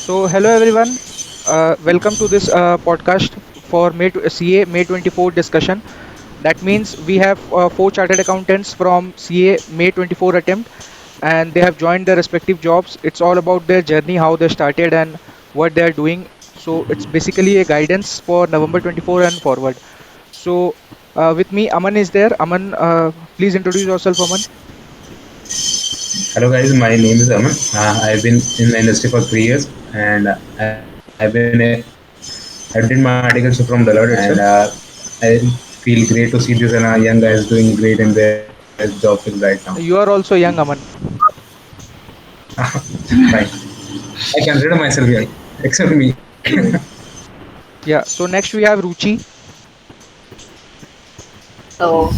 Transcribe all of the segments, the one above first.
Hello everyone. Welcome to this podcast for CA May 24 discussion. That means we have four chartered accountants from CA May 24 attempt, and they have joined their respective jobs. It's all about their journey, how they started, and what they are doing. So, it's basically a guidance for November 24 and forward. With me, Aman is there. Aman, please introduce yourself, Aman. Hello guys, my name is Aman. I've been in the industry for 3 years, and I did my articles from Deloitte itself, and I feel great to see these young guys doing great in their job field right now. You are also young, Aman. Fine, I consider myself young, except me. Yeah. So next we have Ruchi. So,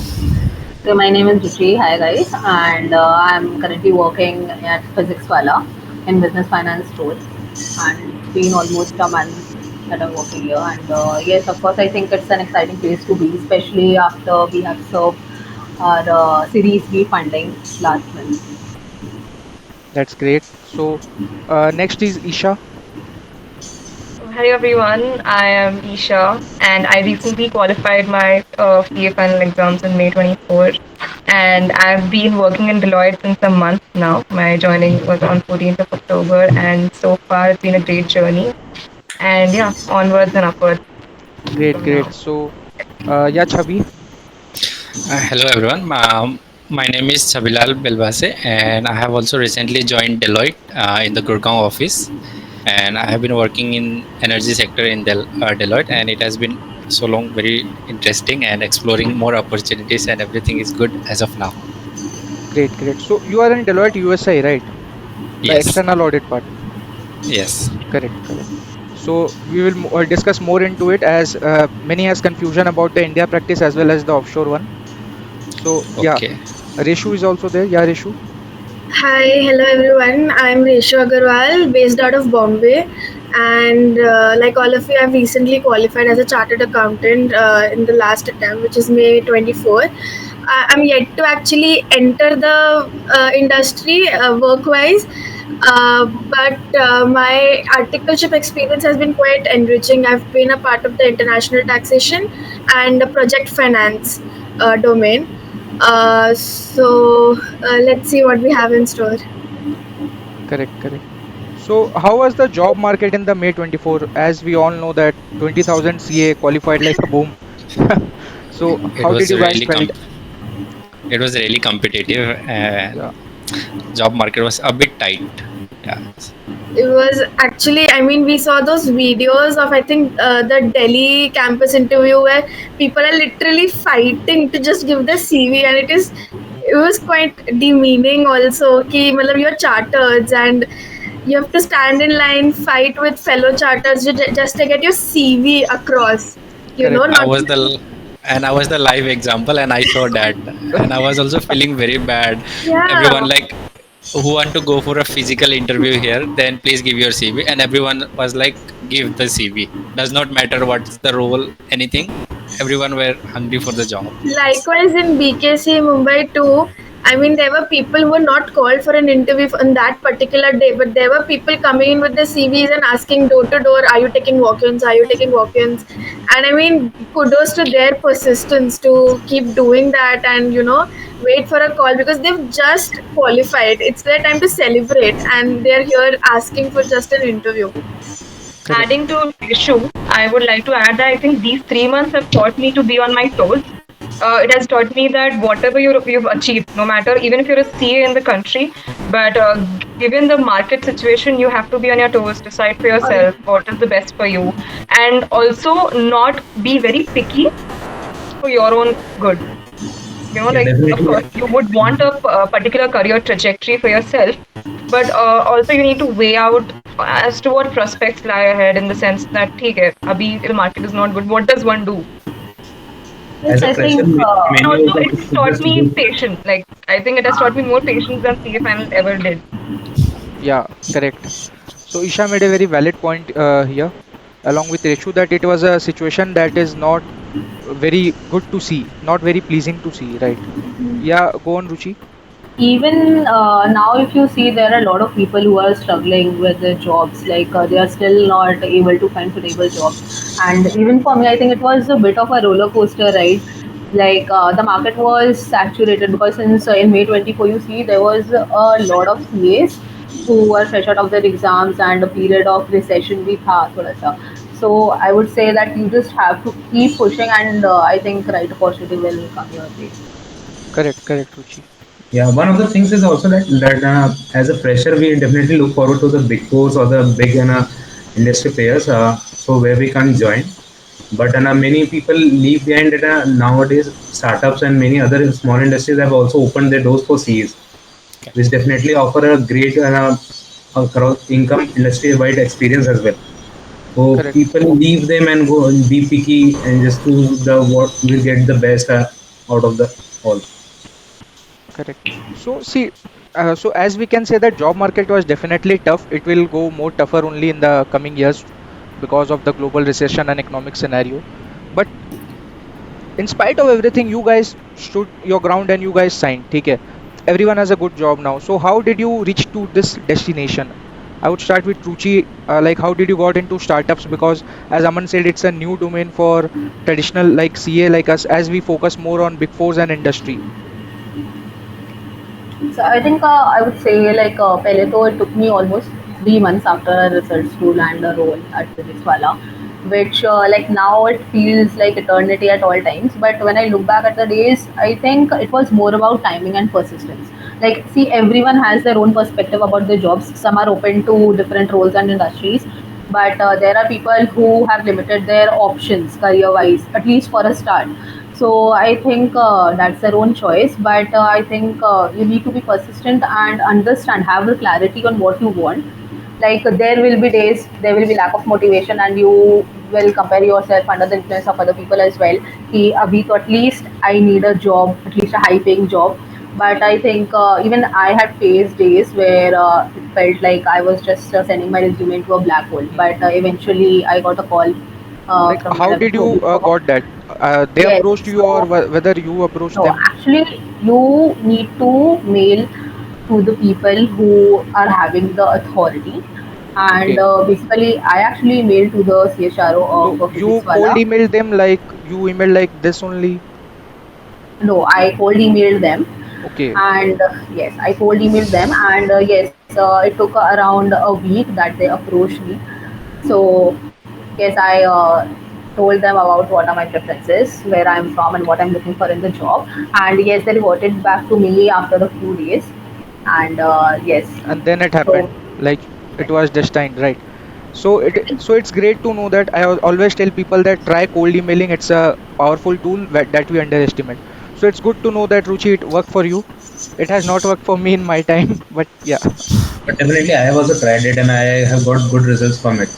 so my name is Ruchi. Hi guys, and I'm currently working at Physics Wala in business finance role, and it's been almost a month that I'm working here. And yes, of course, I think it's an exciting place to be, especially after we have served our Series B funding last month. That's great. Next is Isha. Hi everyone, I am Isha and I recently qualified my PA final exams in May 24 and I've been working in Deloitte since a month now. My joining was on 14th of October and so far it's been a great journey and yeah, onwards and upwards Great, from now. great. Yeah, Chabi. Hello everyone. My name is Chabilal Belbase, and I have also recently joined Deloitte in the Gurgaon office, and I have been working in energy sector in Deloitte, and it has been so long very interesting and exploring more opportunities, and everything is good as of now. Great, great. So you are in Deloitte USA, right? The Yes, external audit part. yes. Correct, correct. So we will discuss more into it as many has confusion about the India practice as well as the offshore one. So yeah, Okay. Reshu is also there. Yeah, Reshu. Hi, hello everyone. I'm Reshu Agarwal, based out of Bombay, and like all of you, I've recently qualified as a chartered accountant in the last attempt, which is May 24. I'm yet to actually enter the industry work-wise, but my articleship experience has been quite enriching. I've been a part of the international taxation and the project finance domain. Let's see what we have in store. Correct, correct. So how was the job market in the May 24? As we all know that 20,000 CA qualified like a boom. So It how did was you guys really felt? it was really competitive, and Yeah, job market was a bit tight. Yeah. It was actually, I mean, we saw those videos of, I think, the Delhi campus interview where people are literally fighting to just give the CV, and it was quite demeaning also. Ki, matlab, you're chartered and you have to stand in line, fight with fellow charters just to get your CV across. correct. I Not was the live example, and I saw that, and I was also feeling very bad. yeah. Everyone like who want to go for a physical interview here, then please give your CV, and everyone was like, give the CV. Does not matter what's the role, anything. Everyone were hungry for the job. Likewise in BKC Mumbai too. I mean, there were people who were not called for an interview on that particular day, but there were people coming in with their CVs and asking door to door, "Are you taking walk-ins? Are you taking walk-ins?" And I mean, kudos to their persistence to keep doing that and wait for a call because they've just qualified. It's their time to celebrate, and they're here asking for just an interview. Correct. Adding to issue, I would like to add that I think these 3 months have taught me to be on my toes. It has taught me that whatever you've achieved, no matter even if you're a CA in the country, but given the market situation, you have to be on your toes, decide for yourself what is the best for you, and also not be very picky for your own good. Yeah, Like of definitely. course you would want a particular career trajectory for yourself, but also you need to weigh out as to what prospects lie ahead in the sense that, okay, abhi the market is not good. What does one do? As Yes, a I fresher, think And many also of us it's should taught just me give. patience. Like I think it has taught me more patience than CA final ever did. Yeah, correct. So Isha made a very valid point here, along with Reshu, that it was a situation that is not very good to see, not very pleasing to see, right? Yeah, go on, Ruchi. even now, if you see, there are a lot of people who are struggling with their jobs, like they are still not able to find suitable jobs. And even for me, I think it was a bit of a roller coaster ride. Like the market was saturated because since in May 24, you see, there was a lot of CAs who were fresh out of their exams, and a period of recession भी था थोड़ा सा. So I would say that you just have to keep pushing, and I think right opportunity will come your way. Correct, correct, Ruchi. Yeah, one of the things is also that as a fresher, we definitely look forward to the big fours or the big industry players. So where we can join, but many people leave behind it. Nowadays, startups and many other small industries have also opened their doors for Cs, Okay. which definitely offer a great across income industry-wide experience as well. So Correct, people leave them and go and be picky and just choose the what will get the best out of the all. correct. So see, so as we can say that job market was definitely tough. It will go more tougher only in the coming years because of the global recession and economic scenario. But in spite of everything, you guys stood your ground and you guys signed. Okay, everyone has a good job now. So how did you reach to this destination? I would start with Ruchi. Like, how did you got into startups? Because as Aman said, it's a new domain for traditional like CA like us, as we focus more on big fours and industry. So I think I would say like pehle to it took me almost 3 months after results to land a role at Physics Wala, which like now it feels like eternity at all times. But when I look back at the days, I think it was more about timing and persistence. Like, see, everyone has their own perspective about their jobs. Some are open to different roles and industries, but there are people who have limited their options career-wise, at least for a start. So I think that's their own choice, but I think you need to be persistent and understand, have the clarity on what you want. Like there will be days, there will be lack of motivation, and you will compare yourself under the influence of other people as well. कि अभी तो at least I need a job, at least a high paying job. But I think even I had faced days where it felt like I was just sending my resume into a black hole. But eventually I got a call Like, from how one of the did you producer. got that? They Yes. approached you, or So whether you approached no, them? actually, you need to mail to the people who are having the authority. And Okay. basically, I actually mailed to the CHRO So of you Physics cold Wala. emailed them, like you emailed like this only. No, I cold emailed them. Okay. And yes, I cold emailed them. And yes, it took around a week that they approached me. So yes, I told them about what are my preferences, where I'm from, and what I'm looking for in the job. And yes, they reverted back to me after a few days. And yes, And then it so happened. Like, it was destined, right? So it's great to know that. Always tell people that try cold emailing. It's a powerful tool that we underestimate. So it's good to know that, Ruchi, it worked for you. It has not worked for me in my time, but yeah. But definitely, I have also tried it and I have got good results from it.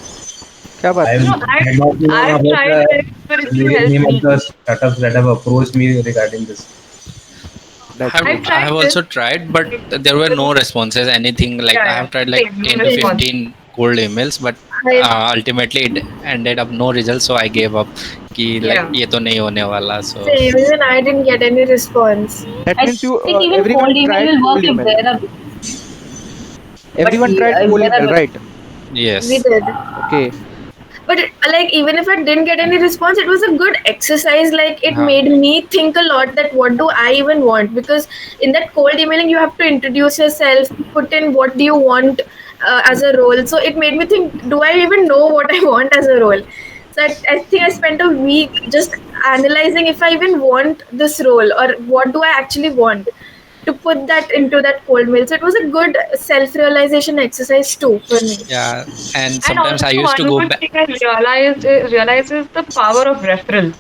क्या I बात है? have not known I've about tried the it, but it didn't various help name of me. the startups that have approached me regarding this. That's I've great. I tried have this. also tried, but there were no responses. Anything like I Yeah, have tried like same, no 10 to response. 15 cold emails, but I ultimately it ended up no results. So I gave up. कि like Yeah. ये तो नहीं होने वाला. So same. Even I didn't get any response. That I means you think even cold everyone email tried will cold work if email. there are, but Everyone tried if cold there email, are, right? We yes, did. Okay. But like even if I didn't get any response, it was a good exercise. Like it uh, made me think a lot that what do I even want? Because in that cold emailing, you have to introduce yourself, put in what do you want as a role. So it made me think, do I even know what I want as a role? So I think I spent a week just analyzing if I even want this role or what do I actually want to put that into that cold mail. So it was a good self-realization exercise too for me. yeah, and And sometimes also I used one to go good back. thing I realized is the power of referrals.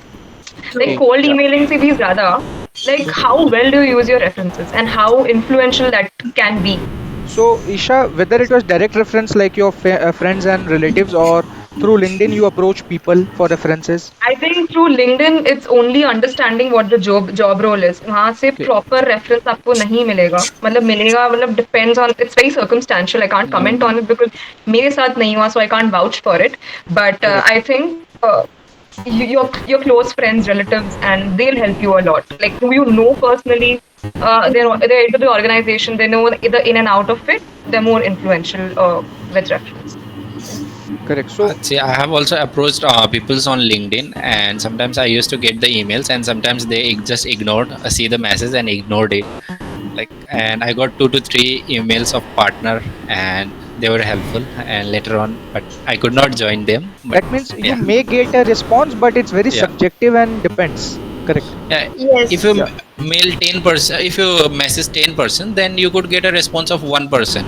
Like Okay. True. cold Yeah. emailing se bhi zyada, like how well do you use your references and how influential that can be. So, Isha, whether it was direct reference like your friends and relatives, or through LinkedIn you approach people for references. I think through LinkedIn it's only understanding what the job role is. वहाँ से Okay. proper reference आपको नहीं मिलेगा. मतलब मिलेगा मतलब depends on, it's very circumstantial. I can't comment on it because मेरे साथ नहीं हुआ, so I can't vouch for it. But Correct. I think your close friends, relatives, and they'll help you a lot. Like who you know personally, they're into the organization. They know the in and out of it. They're more influential with reference. Correct. So See, I have also approached people's on LinkedIn, and sometimes I used to get the emails, and sometimes they just ignored, see the message and ignored it. Like, and I got 2 to 3 emails of partner, and they were helpful. And later on, but I could not join them. But that means you yeah, may get a response, but it's very yeah, subjective and depends. Correct. yeah. If you Yes. Yeah. mail 10%, if you message 10%, then you could get a response of 1%.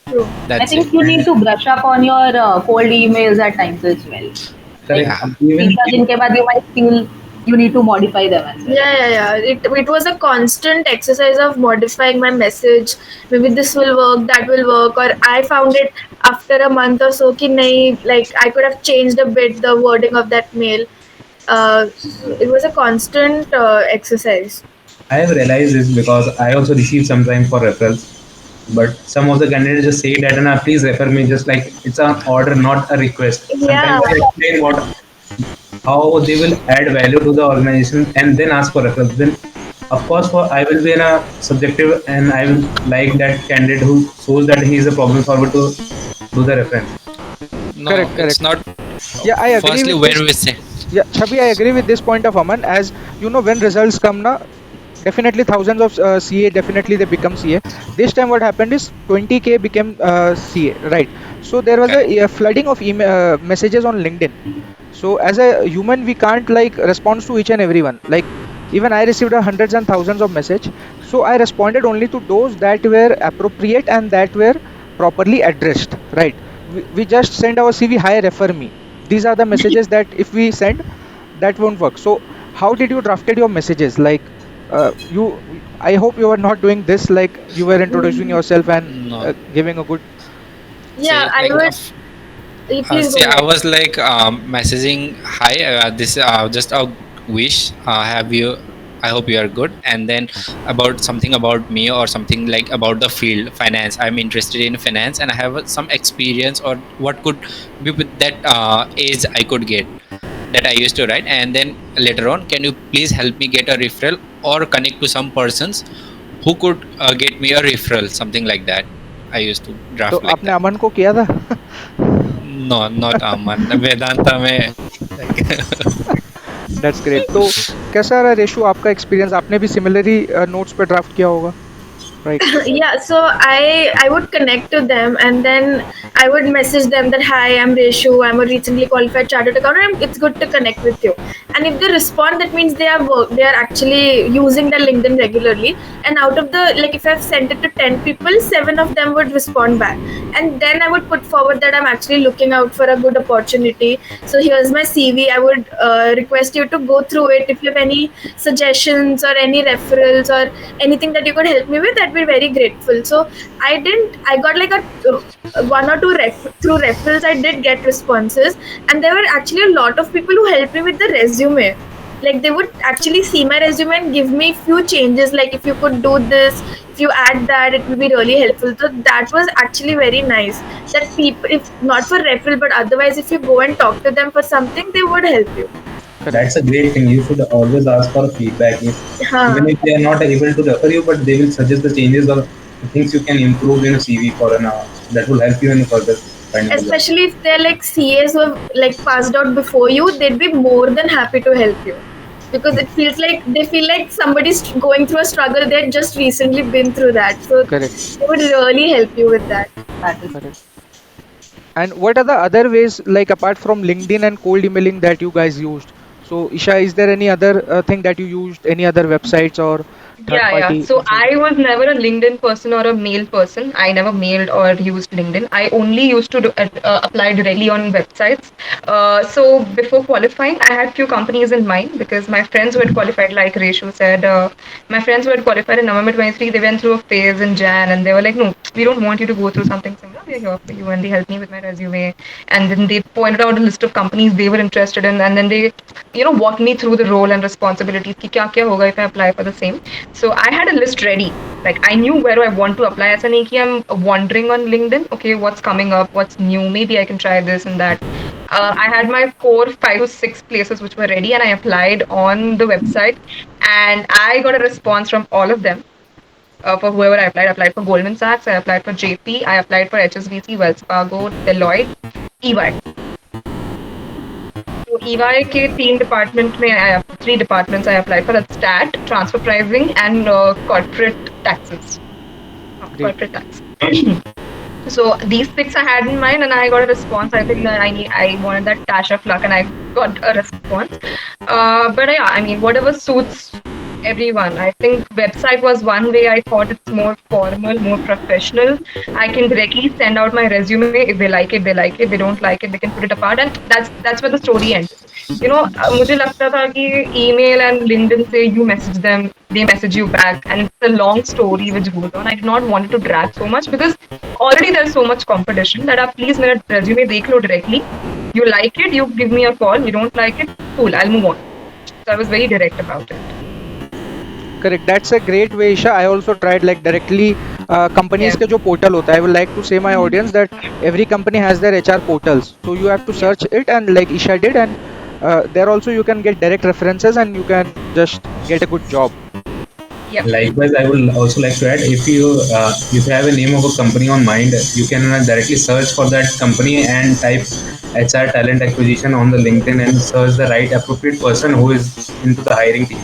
True. I That's it. think you need to brush up on your cold emails at times as well. Like Correct. Yeah. Even 3 दिन के बाद you might feel you need to modify them as well. Yeah. It was a constant exercise of modifying my message. Maybe this will work, that will work, or I found it after a month or so. Ki nahi, like I could have changed a bit the wording of that mail. It was a constant exercise. I have realized this because I also receive sometimes for referrals, but some of the candidates just say that, "Na, please refer me," just like it's an order, not a request. Yeah. Sometimes they explain how they will add value to the organization and then ask for referrals. Then, of course, for I will be in a subjective, and I will like that candidate who shows that he is a problem solver to do the reference. No, Correct. it's Correct. not. Yeah, I agree Firstly, with when this. we say, Yeah, Chabi, I agree with this point of Aman. As you know, when results come, na, definitely thousands of CA, definitely they become CA. This time, what happened is 20K became CA, right? So there was correct. a flooding of email messages on LinkedIn. So as a human, we can't like respond to each and everyone. Like even I received hundreds and thousands of message. So I responded only to those that were appropriate and that were properly addressed. Right? We just send our CV. Hi, refer me. These are the messages that if we send, that won't work. So how did you drafted your messages? Like you, I hope you are not doing this. Like you were introducing yourself and No, giving a good. Yeah, say I like would. Please see, go I ahead. was like messaging, "Hi, this just a wish. Have you? I hope you are good." And then about something about me or something like about the field, finance. I'm interested in finance, and I have some experience or what could be with that age I could get that I used to write. And then later on, can you please help me get a referral or connect to some persons who could get me a referral, something like that. I used to तो draft like आपने that. अमन को किया था? No, not Aman. Vedanta में like that's great. तो कैसा रहा रेशु आपका एक्सपीरियंस? आपने भी सिमिलरली नोट्स पे ड्राफ्ट किया होगा, right? Yeah, so I would connect to them, and then I would message them that, hi, I'm Reshu, I'm a recently qualified chartered accountant, and it's good to connect with you. And if they respond, that means they are actually using the LinkedIn regularly. And out of the, like, if I've sent it to 10 people, 7 of them would respond back. And then I would put forward that I'm actually looking out for a good opportunity. So here's my CV. I would request you to go through it. If you have any suggestions or any referrals or anything that you could help me with, I'd be very grateful. So I got like a one or two through referrals. I did get responses, and there were actually a lot of people who helped me with the resume. Like they would actually see my resume and give me few changes, like if you could do this, if you add that, it will be really helpful. So that was actually very nice, that people, if not for referral but otherwise, if you go and talk to them for something, they would help you. That's a great thing. You should always ask for feedback. Huh. Even if they are not able to refer you, but they will suggest the changes or the things you can improve in a CV for an hour. That will help you in further finding a job. Especially if they're like CAs who have like passed out before you, they'd be more than happy to help you, because it feels like they feel like somebody's going through a struggle. They'd just recently been through that, so Correct. they would really help you with that. That is Correct. And what are the other ways, like apart from LinkedIn and cold emailing, that you guys used? So Isha, is there any other thing that you used? Any other websites or third Yeah. party So I consulting? was never a LinkedIn person or a mail person. I never mailed or used LinkedIn. I only used to apply directly on websites. So before qualifying, I had few companies in mind because my friends who had qualified, like Reshu said, my friends who had qualified in November 23, they went through a phase in Jan and they were like, no, we don't want you to go through something similar. We're here for you. And they helped me with my resume. And then they pointed out a list of companies they were interested in. And then they, walked me through the role and responsibilities. Ki kya kya hoga if I apply for the same. So I had a list ready. Like I knew where do I want to apply. ऐसा नहीं कि I'm wandering on LinkedIn. Okay, what's coming up? What's new? Maybe I can try this and that. I had my 4, 5 to 6 places which were ready, and I applied on the website, and I got a response from all of them. For whoever I applied for Goldman Sachs, I applied for JP, I applied for HSBC, Wells Fargo, Deloitte, EY. तो EY के 3 department में three departments I applied for, that's stat, transfer pricing, and corporate taxes. Great. Corporate tax. So these 6 I had in mind, and I got a response. I think that I wanted that dash of luck, and I got a response. But yeah, I mean, whatever suits everyone. I think website was one way. I thought it's more formal, more professional. I can directly send out my resume. If they like it, they like it. They don't like it, they can put it apart, and that's where the story ends. मुझे लगता था कि email and LinkedIn से you message them, they message you back, and it's a long story which goes on. I did not want it to drag so much because already there's so much competition that आप please मेरा resume देख लो directly. You like it, you give me a call. You don't like it, cool, I'll move on. So I was very direct about it. Correct. That's a great way, Isha. I also tried like directly companies Yeah. के जो portal होता है. I would like to say my audience that every company has their HR portals. So you have to search it, and like Isha did, and there also you can get direct references and you can just get a good job. Yeah. Likewise, I would also like to add, if you have a name of a company on mind, you can directly search for that company and type HR talent acquisition on the LinkedIn and search the right appropriate person who is into the hiring team.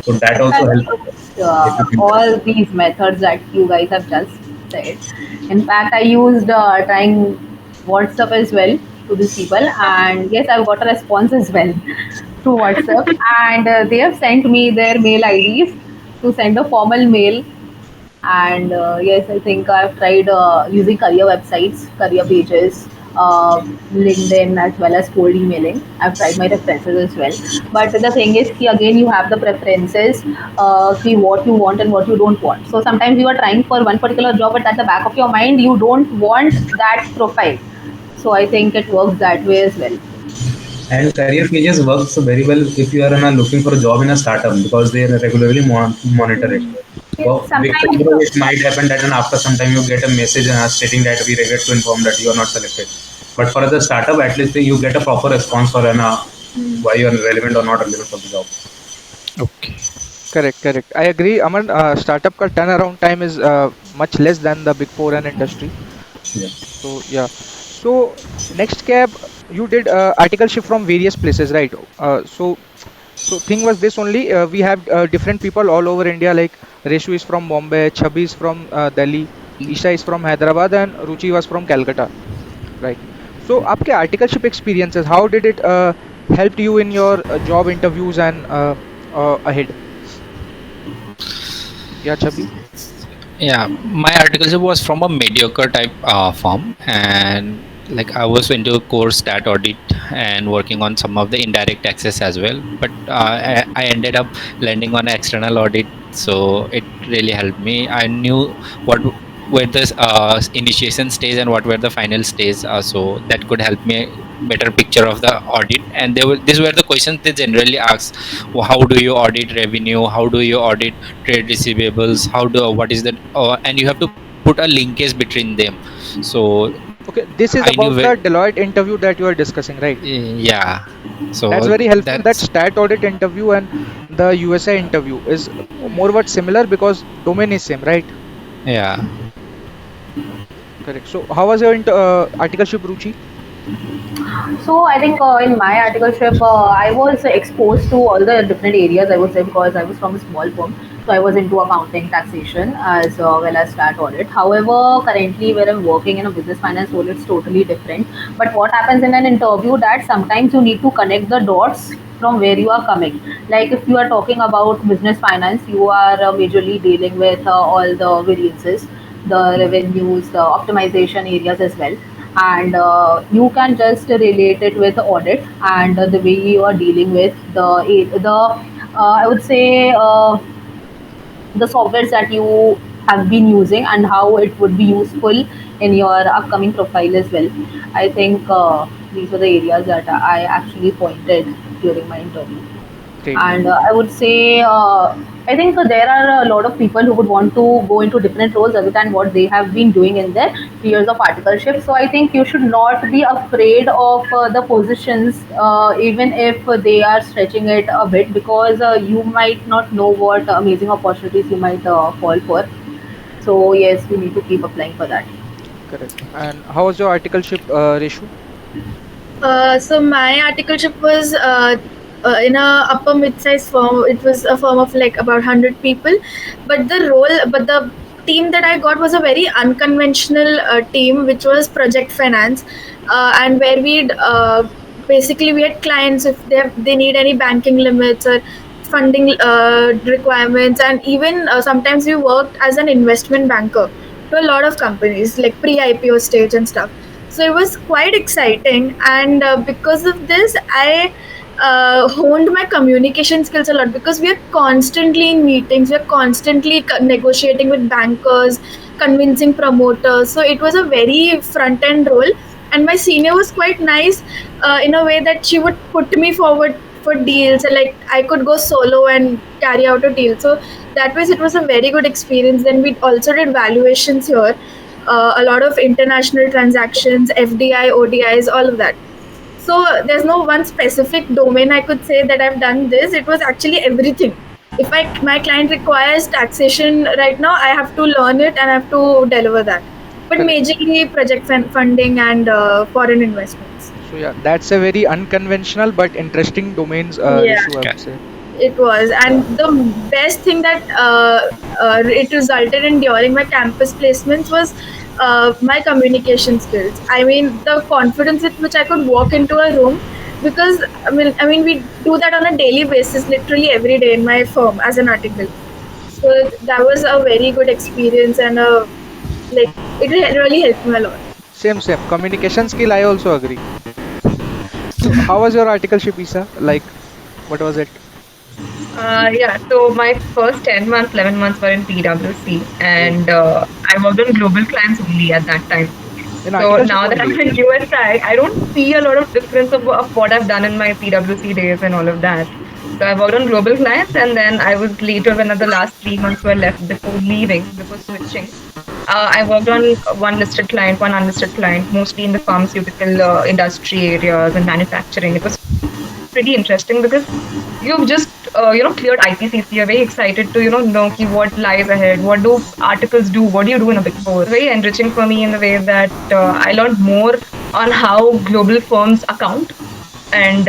So that also helps. All these methods that you guys have just said. In fact, I used trying WhatsApp as well to these people, and yes, I've got a response as well through WhatsApp, and they have sent me their mail IDs to send a formal mail. And yes, I think I've tried using career websites, career pages, LinkedIn, as well as cold emailing. I've tried my references as well. But the thing is, ki again, you have the preferences, ki what you want and what you don't want. So sometimes you are trying for one particular job, but at the back of your mind, you don't want that profile. So I think it works that way as well. And career pages works very well if you are looking for a job in a startup because they regularly monitor it. Yes, So sometimes. it might happen that after some time you get a message stating that we regret to inform that you are not selected. But for the startup, at least you get a proper response for why you are relevant or not relevant for the job. Okay. Correct, correct. I agree. Aman, startup का turnaround time is much less than the big four and industry. Yeah. So yeah. So next cab, you did articleship from various places, right? So thing was this only. We have different people all over India. Like Reshu is from Bombay, Chubby is from Delhi, Isha is from Hyderabad, and Ruchi was from Calcutta, right? So आपके articleship experiences, how did it helped you in your job interviews and ahead? Yeah, Chubby. Yeah, my article was from a mediocre type firm, and like I was into core stat audit and working on some of the indirect taxes as well. But I ended up landing on external audit, so it really helped me. I knew what were the initiation stage and what were the final stage, so that could help me better picture of the audit. And these were the questions they generally ask: how do you audit revenue? How do you audit trade receivables? What is that? And you have to put a linkage between them. So Okay, this is I knew about the Deloitte interview that you are discussing, right? yeah. So That's very helpful. That that's stat audit interview and the USA interview is more what similar because domain is same, right? yeah. Correct. So how was your articleship, Ruchi? So I think in my articleship, I was exposed to all the different areas. I would say because I was from a small firm, so I was into accounting, taxation, as well as stat audit. However, currently where I'm working in a business finance role, it's totally different. But what happens in an interview that sometimes you need to connect the dots from where you are coming. Like if you are talking about business finance, you are majorly dealing with all the variances, the revenues, the optimization areas as well, and you can just relate it with audit and the way you are dealing with the I would say the softwares that you have been using and how it would be useful in your upcoming profile as well. I think these were the areas that I actually pointed during my interview. Great. And I would say I think there are a lot of people who would want to go into different roles other than what they have been doing in their years of articleship. So I think you should not be afraid of the positions, even if they are stretching it a bit, because you might not know what amazing opportunities you might fall for. So yes, we need to keep applying for that. Correct. And how was your articleship, Reshu? So my articleship was in a upper mid-sized firm. It was a firm of like about 100 people, but the team that I got was a very unconventional team, which was project finance, and where basically we had clients if they need any banking limits or funding requirements, and even sometimes we worked as an investment banker to a lot of companies like pre-IPO stage and stuff. So it was quite exciting, and because of this I honed my communication skills a lot, because we are constantly in meetings, we are constantly negotiating with bankers, convincing promoters. So it was a very front end role, and my senior was quite nice in a way that she would put me forward for deals, and like I could go solo and carry out a deal. So that was, it was a very good experience. Then we also did valuations here, a lot of international transactions, FDI, ODIs, all of that. So there's no one specific domain I could say that I've done this. It was actually everything. If my client requires taxation right now, I have to learn it and I have to deliver that. But Correct. majorly project funding and foreign investments. So yeah, that's a very unconventional but interesting domains, Yeah. Rishu, I Okay. would say. It was, and the best thing that it resulted in during my campus placements was my communication skills. I mean, the confidence with which I could walk into a room, because I mean, we do that on a daily basis, literally every day in my firm as an article. So that was a very good experience, and like it really helped me a lot. Same, same. Communication skill, I also agree. So how was your articleship, Isa? Like, what was it? Yeah, so my first 10 months, 11 months were in PwC, and I worked on global clients only at that time. In So articleship now that I'm only. in USI, I don't see a lot of difference of what I've done in my PwC days and all of that. So I worked on global clients, and then I was later, when the last 3 months were left before leaving, before switching, I worked on one listed client, one unlisted client, mostly in the pharmaceutical industry areas and manufacturing. It was pretty interesting because you've just cleared IPCC. You're very excited to know what lies ahead. What do articles do? What do you do in a big four? Very enriching for me in the way that I learned more on how global firms account, and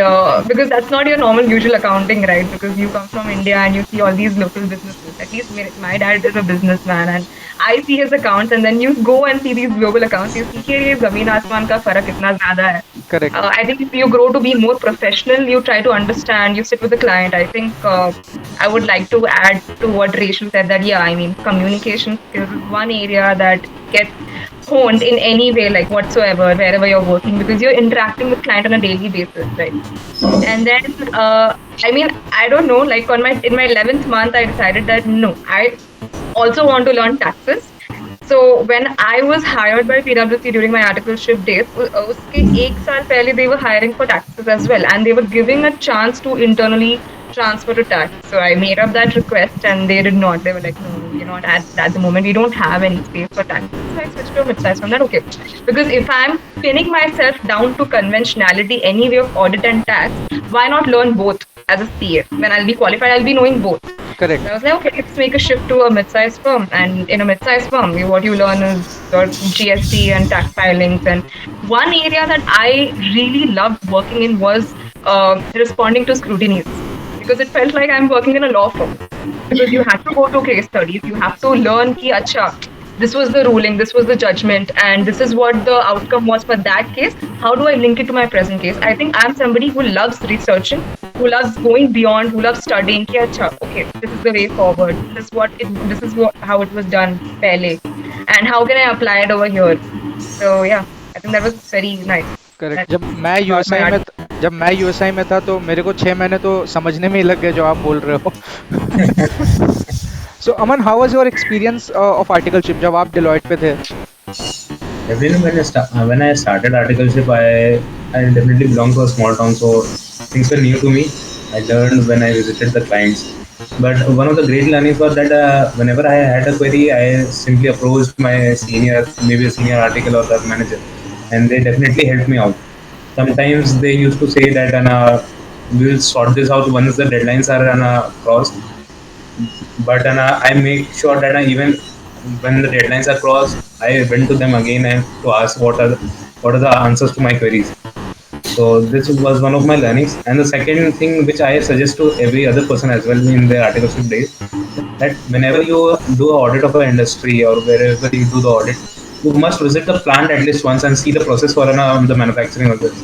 because that's not your normal usual accounting, right? Because you come from India and you see all these local businesses. At least my dad is a businessman, and I see his accounts, and then you go and see these global accounts. You see कि ये ज़मीन आसमान का फर्क कितना ज़्यादा है. Correct. I think if you grow to be more professional, you try to understand, you sit with the client. I think I would like to add to what Rachel said, that, yeah, I mean, communication skills is one area that gets honed in any way, like whatsoever, wherever you're working, because you're interacting with client on a daily basis, right? And then, I mean, I don't know, like in my 11th month, I decided that no, I also want to learn taxes. So when I was hired by PwC during my articleship days, उसके एक साल पहले they were hiring for taxes as well, and they were giving a chance to internally transfer to tax. So I made up that request, and they did not. They were like, no, you know, at the moment we don't have any space for taxes. So I switched to a mid-size firm. That okay, because if I'm pinning myself down to conventionality anyway of audit and tax, why not learn both as a CA? When I'll be qualified, I'll be knowing both. Correct. I was like, okay, let's make a shift to a mid-sized firm. And in a mid-sized firm, what you learn is your GST and tax filings. And one area that I really loved working in was responding to scrutinies, because it felt like I'm working in a law firm. Because you have to go to case studies, you have to learn ki acha, this was the ruling, this was the judgment, and this is what the outcome was for that case. How do I link it to my present case? I think I'm somebody who loves researching, who loves going beyond, who loves studying. Ki acha, okay, this is the way forward. This is how it was done pehle, and how can I apply it over here? So yeah, I think that was very nice. Correct. That was my art. जब मैं USI में था तो मेरे को 6 महीने तो समझने में ही लग गए जो आप बोल रहे हो. So Aman, how was your experience of articleship जब आप Deloitte पे थे? Everyone, when I started articleship, I definitely belong to a small town, so things were new to me. I learned when I visited the clients. But one of the great learnings was that whenever I had a query, I simply approached my senior, maybe a senior article or the manager, and they definitely helped me out. Sometimes they used to say that we will sort this out once the deadlines are crossed. But I make sure that even when the deadlines are crossed, I went to them again and to ask what are the answers to my queries. So this was one of my learnings. And the second thing which I suggest to every other person as well in their articleship days, that whenever you do an audit of an industry or wherever you do the audit, you must visit the plant at least once and see the process for the manufacturing of this,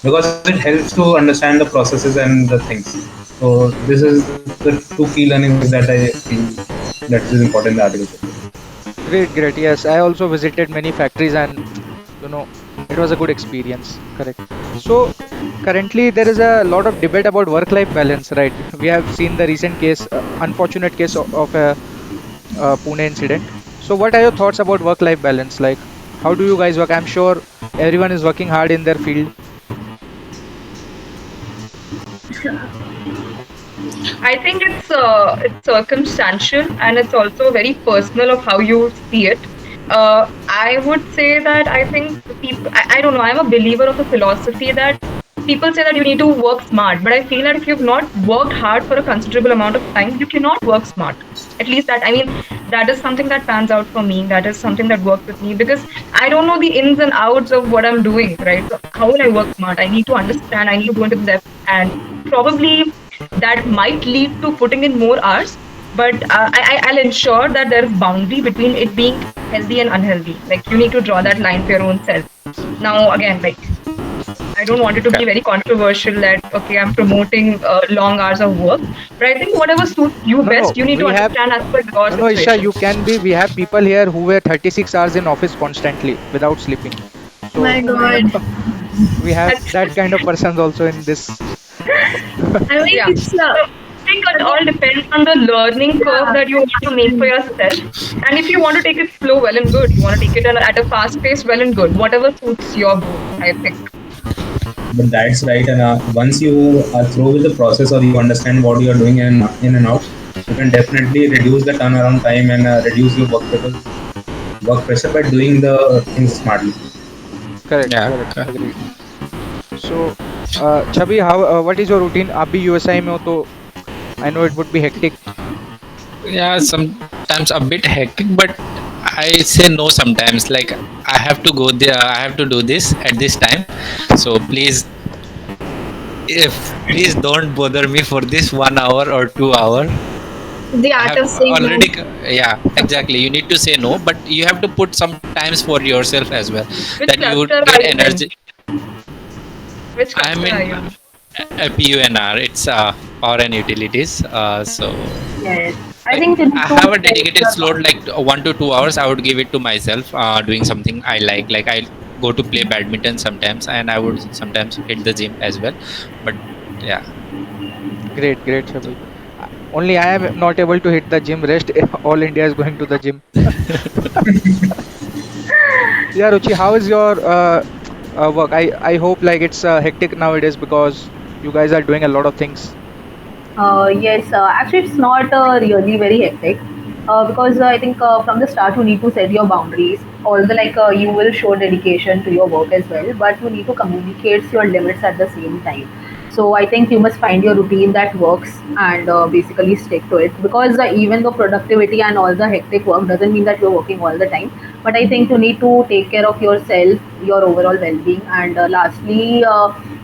because it helps to understand the processes and the things. So this is the two key learnings that I feel that is important in the articleship. Great, great. Yes, I also visited many factories and you know it was a good experience. Correct. So currently there is a lot of debate about work-life balance, right? We have seen the recent case, unfortunate case of a Pune incident. So what are your thoughts about work-life balance? Like, how do you guys work? I'm sure everyone is working hard in their field. I think it's circumstantial and it's also very personal of how you see it. I would say that I think people. I don't know. I'm a believer of a philosophy that people say that you need to work smart, but I feel that if you've not worked hard for a considerable amount of time, you cannot work smart. At least that, I mean, that is something that pans out for me. That is something that works with me because I don't know the ins and outs of what I'm doing, right? So how will I work smart? I need to understand. I need to go into the depth, and probably that might lead to putting in more hours. But I'll ensure that there is boundary between it being healthy and unhealthy. Like you need to draw that line for your own self. Now, again, like I don't want it to be very controversial that okay, I'm promoting long hours of work, but I think whatever suits you No, no, best, you need to we have understand as per your no, no, Isha, situation. you can be. We have people here who were 36 hours in office constantly without sleeping. My So God. we have That's that kind of persons also in this. I mean, yeah. it's So I think it all depends on the learning curve that you want to make for yourself. And if you want to take it slow, well and good. You want to take it at a fast pace, well and good. Whatever suits your goal, I think. But that's right. And once you are through with the process or you understand what you are doing and in and out, you can definitely reduce the turnaround time and reduce your work pressure by doing the things smartly. Correct, Yeah. correct, agreed. So, Chabi, how what is your routine? आप भी USI में हो तो I know it would be hectic. Yeah, sometimes a bit hectic, but I say no sometimes. Like I have to go there, I have to do this at this time. So please don't bother me for this 1 hour or 2 hour. the I art have of saying no. already, yeah, exactly. You need to say no, but you have to put some times for yourself as well. Which That you cluster are get you in? energy. Which I'm cluster are in you in? PUNR. It's power and utilities. So Yes. I like think you need I to have a take dedicated your slot like 1 to 2 hours. I would give it to myself, doing something I like. Like I go to play badminton sometimes, and I would sometimes hit the gym as well. But yeah, Great, great, Chabi. Only I am not able to hit the gym. Rest all India is going to the gym. Yeah, Ruchi, how is your work? I hope like it's hectic nowadays because you guys are doing a lot of things. Yes, actually, it's not really very hectic because I think from the start you need to set your boundaries. Although, like you will show dedication to your work as well, but you need to communicate your limits at the same time. So I think you must find your routine that works and basically stick to it. Because even though productivity and all the hectic work doesn't mean that you're working all the time, but I think you need to take care of yourself, your overall well-being, and lastly,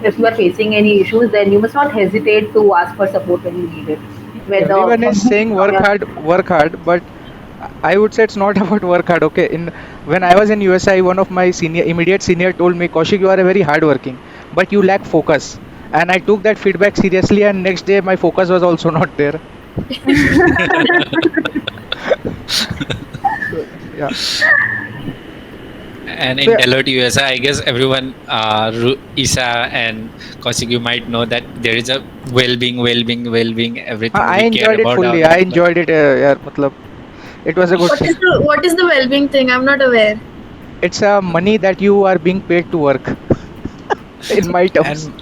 if you are facing any issues, then you must not hesitate to ask for support when you need it, whether Everyone is saying from your work hard, but I would say it's not about work hard. Okay, in when I was in USI, one of my immediate senior told me, Kaushik, you are a very hardworking, but you lack focus. And I took that feedback seriously, and next day my focus was also not there. So, yeah. and So in yeah, Deloitte USA, I guess everyone, Isa and Kaushik, you might know that there is a well-being, everything I we care enjoyed it about our fully. I employees. enjoyed it. Yeah, matlab, it was a good thing. What is the well-being thing? I'm not aware. It's a money that you are being paid to work, in my terms. And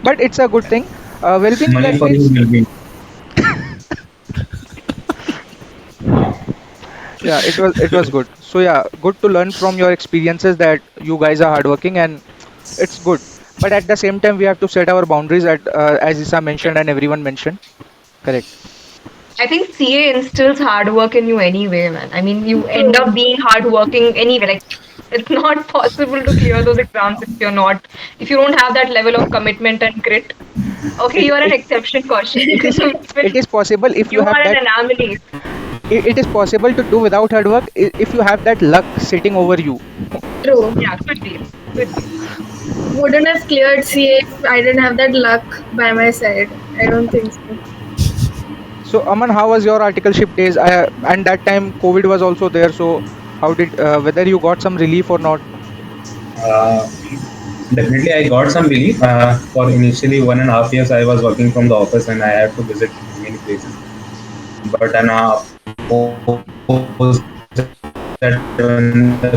But it's a good thing. Well-being Money that for you means will be. Yeah, it was good. So yeah, good to learn from your experiences that you guys are hardworking, and it's good. But at the same time, we have to set our boundaries as Isa mentioned and everyone mentioned. Correct. I think CA instills hard work in you anyway, man. I mean, you end True. up being hardworking anyway. Like, it's not possible to clear those exams if you don't have that level of commitment and grit. Okay, It you are an it exception, Kaushik. it is it is possible if you You have are an that. anomaly. It is possible to do without hard work if you have that luck sitting over you. True. Yeah, could be. Could be. Wouldn't have cleared CA if I didn't have that luck by my side. I don't think so. So Aman, how was your articleship days? And that time COVID was also there. So how did whether you got some relief or not? Uh, Definitely, I got some relief. For initially 1.5 years, I was working from the office and I had to visit many places. But then post that when the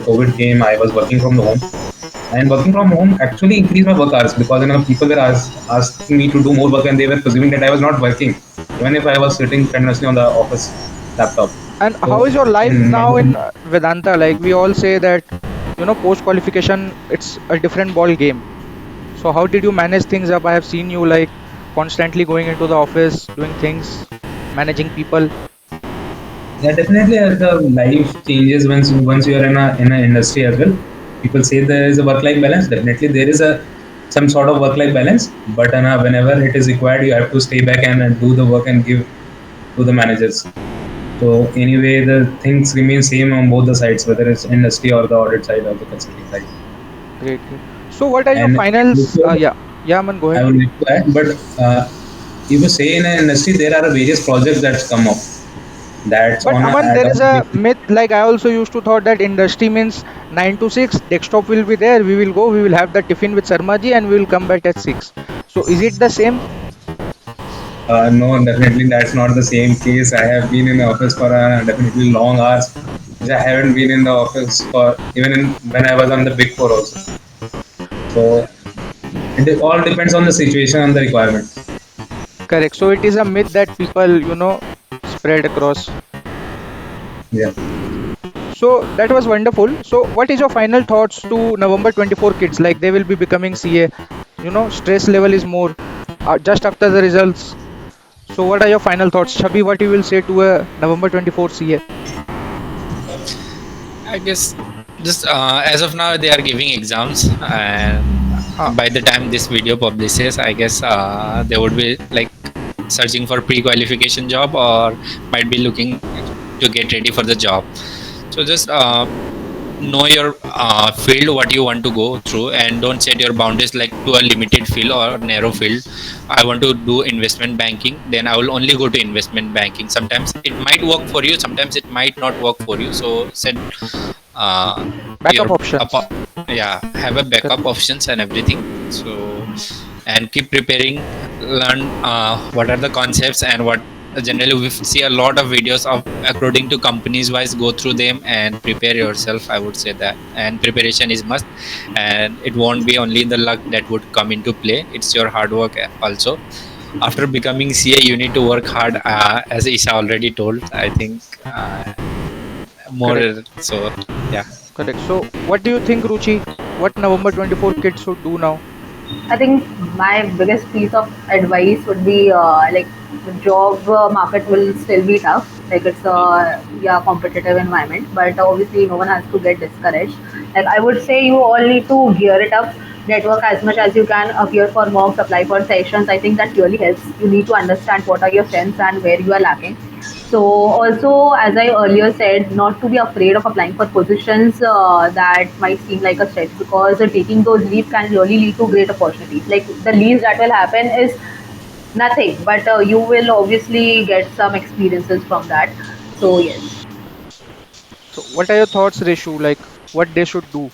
COVID came, I was working from the home. And working from home actually increased my work hours because people were asking me to do more work and they were presuming that I was not working, even if I was sitting continuously on the office laptop. And how So is your life in my now in home, Vedanta? Like we all say that, post qualification, it's a different ball game. So how did you manage things up? I have seen you like constantly going into the office, doing things, managing people. yeah, definitely the life changes once you are in a industry as well. People say there is a work-life balance. Definitely there is a some sort of work-life balance, but whenever it is required, you have to stay back and do the work and give to the managers. So anyway, the things remain same on both the sides, whether it's industry or the audit side or the consulting side. Great, great. So what are your And finals? before Yeah, yeah, man, go I ahead. would like to add, but if you say in an industry, there are various projects that's come up. That's But on a Aman, ad there is hoc a basis. myth. Like I also used to thought that industry means 9 to 6. Desktop will be there. We will go. We will have the tiffin with Sarmaji, and we will come back at 6. So is it the same? No, definitely that's not the same case. I have been in the office for definitely long hours, which I haven't been in the office for even when I was on the Big Four also. So it all depends on the situation and the requirement. Correct. So it is a myth that people, spread across. Yeah. So that was wonderful. So what is your final thoughts to November 24 kids? Like they will be becoming CA. Stress level is more just after the results. So what are your final thoughts? Chabi, what you will say to a November 24 CA? I guess just as of now they are giving exams, and Huh. by the time this video publishes, I guess they would be like searching for pre-qualification job or might be looking to get ready for the job. So just know your field, what you want to go through, and don't set your boundaries like to a limited field or narrow field. I want to do investment banking, then I will only go to investment banking. Sometimes it might work for you, sometimes it might not work for you. So set Backup your options. yeah, have a backup Correct. options and everything. So and keep preparing, learn what are the concepts and what generally we see a lot of videos of according to companies wise, go through them and prepare yourself, I would say that. And preparation is must, and it won't be only the luck that would come into play, it's your hard work also. After becoming CA you need to work hard, as Isa already told, I think more. Correct. So yeah. Correct. So what do you think, Ruchi? What November 24 kids should do now? I think my biggest piece of advice would be like the job market will still be tough. Like it's a yeah competitive environment, but obviously no one has to get discouraged. Like I would say, you all need to gear it up, network as much as you can, appear for mocks, apply for sessions. I think that really helps. You need to understand what are your strengths and where you are lacking. So also, as I earlier said, not to be afraid of applying for positions that might seem like a stretch, because taking those leaps can really lead to great opportunities. Like the least that will happen is nothing, but you will obviously get some experiences from that. So yes. So what are your thoughts, Reshu? Like what they should do?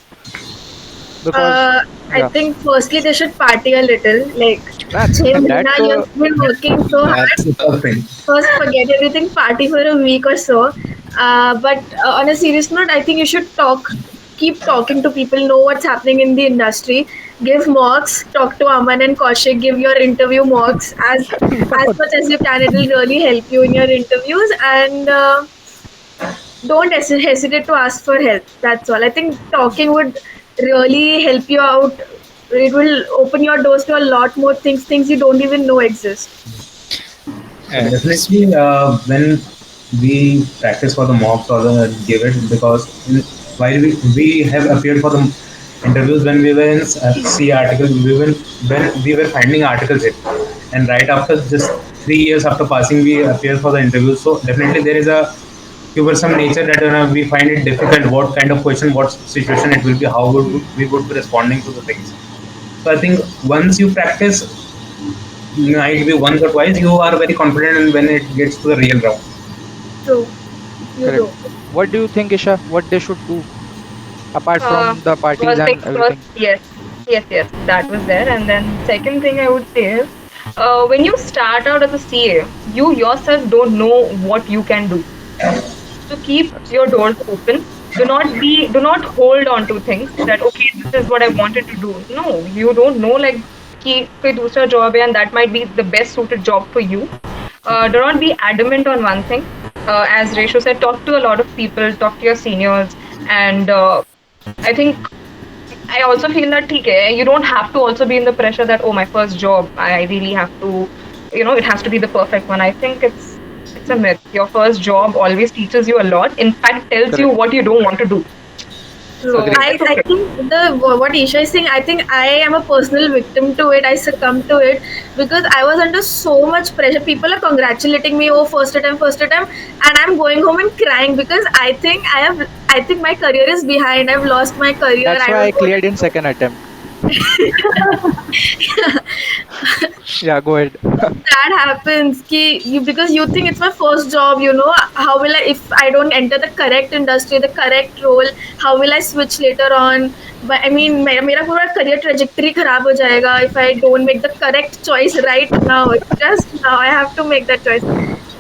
Because I yeah, think firstly they should party a little. Like, that's hey that's Meena, you've been working so hard. That's the first thing. First, forget everything, party for a week or so. But on a serious note, I think you should keep talking to people, know what's happening in the industry, give mocks, talk to Aman and Kaushik, give your interview mocks as no, much as you can. It will really help you in your interviews. And don't hesitate to ask for help. That's all. I think talking would really help you out. It will open your doors to a lot more things you don't even know exist. So Uh, definitely, when we practice for the mocks or the give it, because while we have appeared for the interviews when we were in C articles, when we were finding articles it, and right after just 3 years after passing, we appear for the interviews. So definitely there is a cumbersome nature that we find it difficult. What kind of question, what situation it will be, how we would be responding to the things. So I think once you practice, might be once or twice, you are very confident and when it gets to the real round. True. You Correct. do. What do you think, Isha? What they should do apart Uh, from the parties First and things first, everything? yes, yes, that was there. And then second thing I would say is, when you start out as a CA, you yourself don't know what you can do. So keep your doors open. Do not hold on to things that okay, this is what I wanted to do. No, you don't know like कि कोई दूसरा job है and that might be the best suited job for you. Do not be adamant on one thing. As Resho said, talk to a lot of people, talk to your seniors, and I think I also feel that okay, you don't have to also be in the pressure that oh my first job, I really have to, it has to be the perfect one. I think it's a myth. Your first job always teaches you a lot. In fact, tells you Correct. what you don't want to do. True. So Agreed. it's I okay. think what Isha is saying, I think I am a personal victim to it. I succumbed to it because I was under so much pressure. People are congratulating me, oh first attempt, and I'm going home and crying because I think my career is behind. I've lost my career. That's I why don't I know what cleared in to do. second attempt. Yeah, go ahead. That happens ki you because you think it's my first job, how will I, if I don't enter the correct industry, the correct role, how will I switch later on? But I mean मेरा पूरा career trajectory खराब हो जाएगा if I don't make the correct choice right now. Just now I have to make that choice.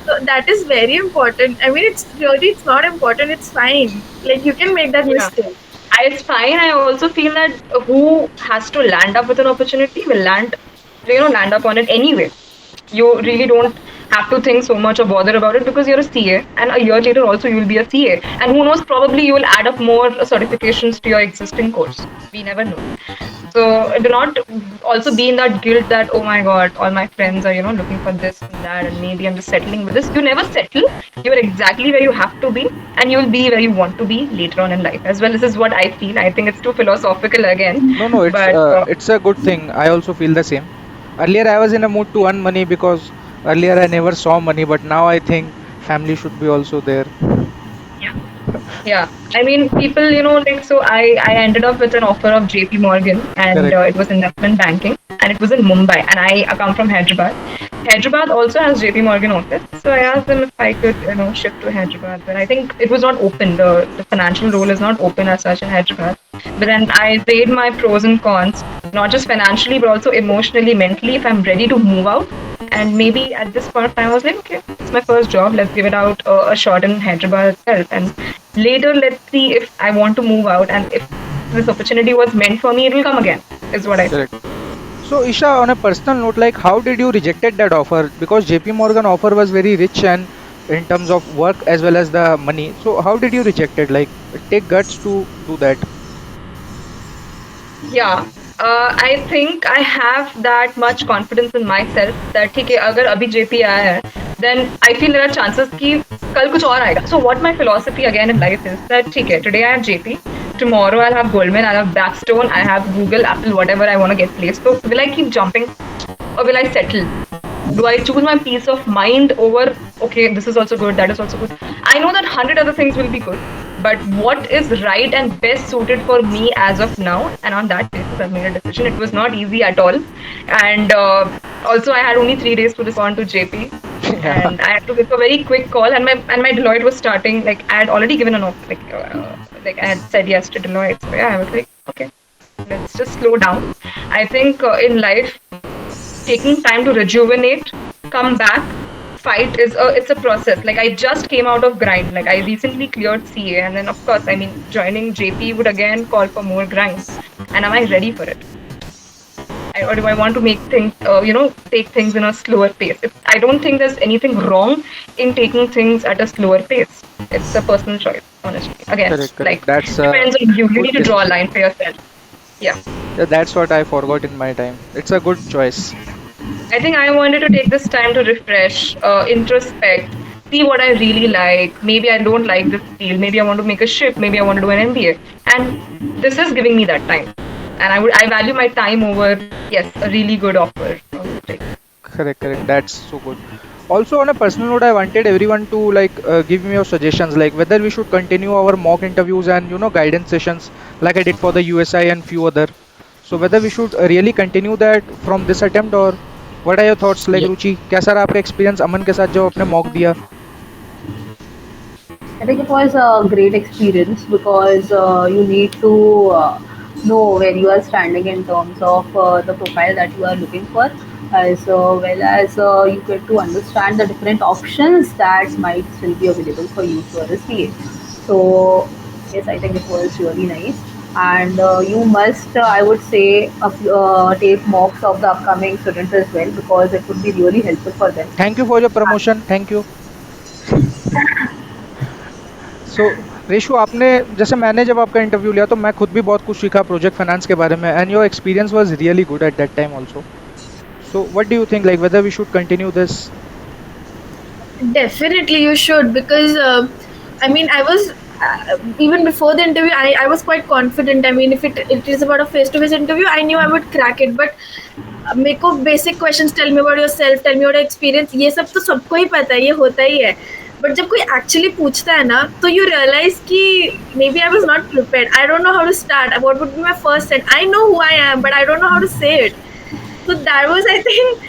So that is very important. I mean, it's not important, it's fine, like you can make that Yeah. mistake. It's fine. I also feel that who has to land up with an opportunity will land up on it anyway. You really don't have to think so much or bother about it because you're a CA, and a year later also you will be a CA. And who knows, probably you will add up more certifications to your existing course. We never know. So do not also be in that guilt that oh my god, all my friends are looking for this and that, and maybe I'm just settling with this. You never settle. You're exactly where you have to be, and you'll be where you want to be later on in life as well. This is what I feel. I think it's too philosophical again, No, no, but it's a good thing. I also feel the same. Earlier, I was in a mood to earn money because earlier I never saw money, but now I think family should be also there. yeah. Yeah, I mean, people, like, so I ended up with an offer of JP Morgan, and Correct. it was investment banking, and it was in Mumbai, and I come from Hyderabad. Hyderabad also has JP Morgan office, so I asked them if I could, shift to Hyderabad, but I think it was not open. The financial role is not open as such in Hyderabad. But then I weighed my pros and cons, not just financially, but also emotionally, mentally, if I'm ready to move out. And maybe at this point of time, I was like, okay, it's my first job. Let's give it out a shot in Hyderabad itself. And later, let's see if I want to move out. And if this opportunity was meant for me, it will come again, is what I feel. Correct. So, Isha, on a personal note, like, how did you rejected that offer? Because JP Morgan offer was very rich and in terms of work as well as the money. So, how did you reject it? Like, take guts to do that. Yeah. I think I have that much confidence in myself that ठीक है अगर अभी JP आया है then I feel there are chances कि कल कुछ और आएगा. So what my philosophy again in life is that ठीक है today I have JP, tomorrow I'll have Goldman, I'll have Blackstone, I have Google, Apple, whatever I want to get placed. So will I keep jumping or will I settle? Do I choose my peace of mind over okay this is also good, that is also good? I know that 100 other things will be good, but what is right and best suited for me as of now, and on that basis I've made a decision. It was not easy at all, and also I had only 3 days to respond to JP, Yeah. and I had to give a very quick call, and my Deloitte was starting, like I had already given an offer, like I had said yes to Deloitte. So yeah, I was like okay, let's just slow down. I think in life taking time to rejuvenate, come back, fight is it's a process. Like I just came out of grind. Like I recently cleared CA, and then of course, I mean, joining JP would again call for more grind. And am I ready for it? Or do I want to make things, take things in a slower pace? I don't think there's anything wrong in taking things at a slower pace. It's a personal choice, honestly. Again, Correct, correct. like That's a depends on you. You good need to draw a decision. line for yourself. Yeah. Yeah, that's what I forgot in my time. It's a good choice. I think I wanted to take this time to refresh, introspect, see what I really like. Maybe I don't like this field. Maybe I want to make a shift. Maybe I want to do an MBA. And this is giving me that time. And I value my time over, yes, a really good offer. Correct, correct. That's so good. Also, on a personal note, I wanted everyone to give me your suggestions, like whether we should continue our mock interviews and guidance sessions, like I did for the USI and few other. So whether we should really continue that from this attempt, or what are your thoughts? Like Yeah. रुचि, कैसा रहा आपका experience अमन के साथ जब आपने mock दिया? I think it was a great experience because you need to know where you are standing in terms of the profile that you are looking for, as well as you get to understand the different options that might still be available for you for a CA. So, yes, I think it was really nice. And you must, I would say, take mocks of the upcoming students as well because it would be really helpful for them. Thank you for your promotion. Thank you. सो रेशु, आपने जैसे मैंने जब आपका interview लिया तो मैं खुद भी बहुत कुछ सीखा प्रोजेक्ट फाइनेंस के बारे में, and your experience was really good at that time also. So what do you think, like whether we should continue this? Definitely, you should because I mean, I was even before the interview, I was quite confident. I mean, if it is about a face to face interview, I knew I would crack it. But मेरे को basic questions, tell me about yourself, tell me about experience, ये सब तो सबको ही पता है, ये होता ही है. बट जब कोई एक्चुअली पूछता है ना, तो यू रियलाइज कि maybe I was not prepared, I don't know how to start, what would be my first sent, I know who I am but I don't know how to say it. So that was, I think,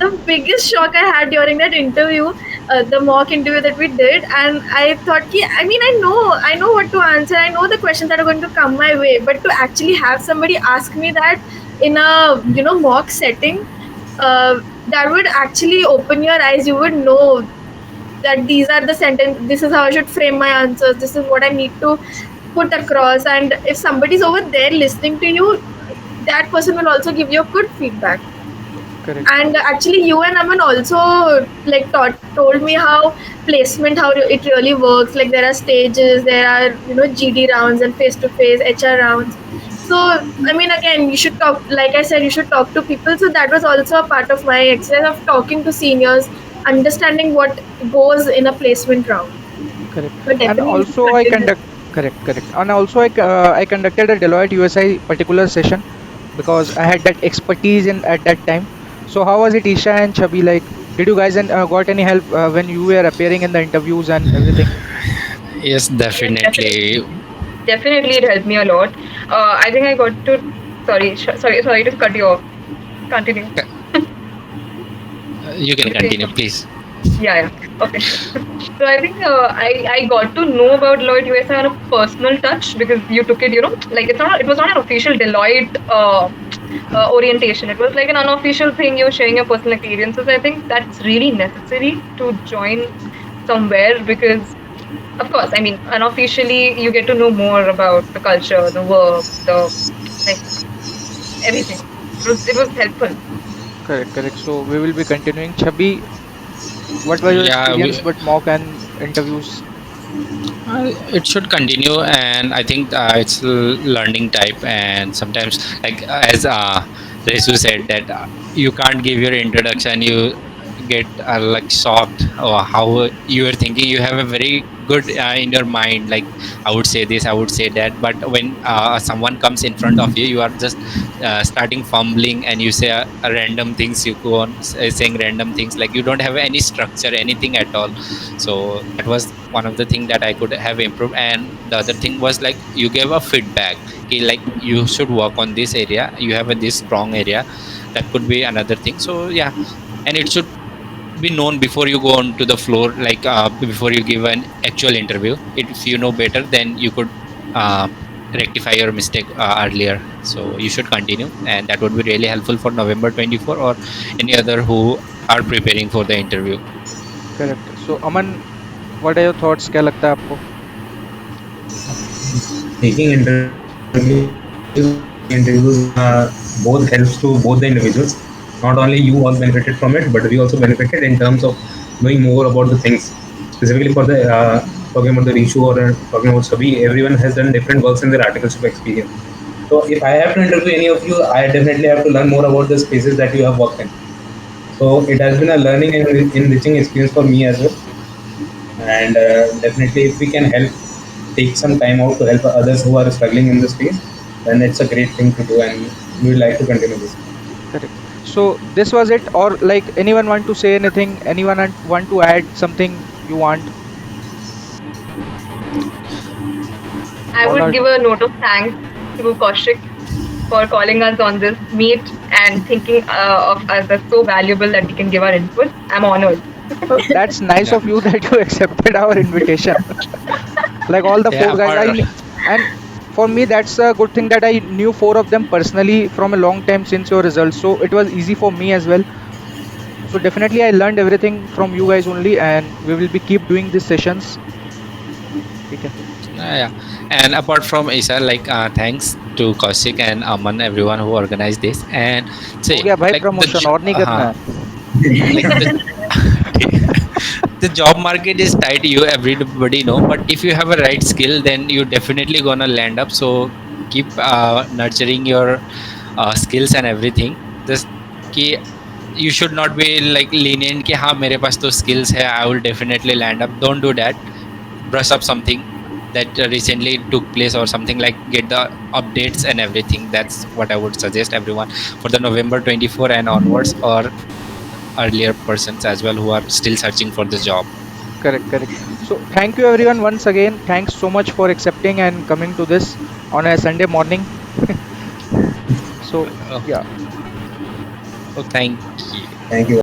the biggest shock I had during that interview, the mock interview that we did. And I thought, I mean, I know what to answer. I know the questions that are going to come my way. But to actually have somebody ask me that in a mock setting, that would actually open your eyes. You would know that these are the sentence. This is how I should frame my answers. This is what I need to put across. And if somebody's over there listening to you, that person will also give you good feedback. Correct. And actually, you and Aman also told me how placement, how it really works. Like there are stages, there are GD rounds and face to face HR rounds. So I mean, again, you should talk. Like I said, you should talk to people. So that was also a part of my exercise of talking to seniors, understanding what goes in a placement round. Correct. But And definitely, you should also I continue. conduct correct, correct. And also I conducted a Deloitte USI particular session because I had that expertise in at that time. So how was it, Isha and Chabi? Like, did you guys got any help when you were appearing in the interviews and everything? Yes, Yes, definitely. definitely. Definitely, it helped me a lot. I think I got to. Sorry to cut you off. Continue. You can continue, please. Yeah. Okay. So I think I got to know about Deloitte USA on a personal touch because you took it, like it was not an official Deloitte orientation. It was like an unofficial thing. You were sharing your personal experiences. I think that's really necessary to join somewhere because, of course, I mean, unofficially you get to know more about the culture, the work, the like everything. It was helpful. Correct, correct. So we will be continuing. Chabi, what was your Yeah, experience with mock and interviews? it should continue, and I think it's learning type. And sometimes, like as Resu said, that you can't give your introduction, you get like shocked or how you are thinking. You have a very good in your mind, like I would say this, I would say that. But when someone comes in front of you, you are just starting fumbling, and you say random things. You go on saying random things, like you don't have any structure, anything at all. So that was one of the things that I could have improved. And the other thing was like you gave a feedback, okay, like you should work on this area, you have a this strong area. That could be another thing. So yeah, and it should be known before you go on to the floor, like before you give an actual interview. If you know better, then you could uh, rectify your mistake earlier. So you should continue, and that would be really helpful for November 24 or any other who are preparing for the interview. Correct. So Aman, what are your thoughts? क्या लगता है आपको? Taking interviews both helps to both the individuals. Not only you all benefited from it, but we also benefited in terms of knowing more about the things. Specifically for the talking about the Rishu or talking about Sabi, everyone has done different works in their articles of experience. So if I have to interview any of you, I definitely have to learn more about the spaces that you have worked in. So it has been a learning and enriching experience for me as well. And definitely, if we can help take some time out to help others who are struggling in the space, then it's a great thing to do, and we would like to continue this. Correct. So this was it, or like anyone want to say anything? Anyone want to add something you want? I All would are give a note of thanks to Kaushik for calling us on this meet and thinking of us as so valuable that we can give our input. I'm honored. That's nice Yeah, of you that you accepted our invitation. Like all the yeah. four guys, and for me that's a good thing that I knew four of them personally from a long time since your results. So it was easy for me as well. So definitely I learned everything from you guys only, and we will be keep doing these sessions. Okay. Yeah. And apart from Isa, like thanks to Kaushik and Aman, everyone who organized this. And हो say गया भाई like promotion और नहीं करना है. like the job market is tight, you everybody know, but if you have a right skill, then you definitely gonna land up. So keep nurturing your skills and everything. Just कि you should not be like lenient कि हाँ मेरे पास तो skills है, I will definitely land up. Don't do that. Brush up something that recently took place or something, like get the updates and everything. That's what I would suggest everyone for the November 24 and onwards, or earlier persons as well who are still searching for the job. Correct, correct. So thank you everyone once again. Thanks so much for accepting and coming to this on a Sunday morning. So Oh, yeah. oh, thank you. Thank you.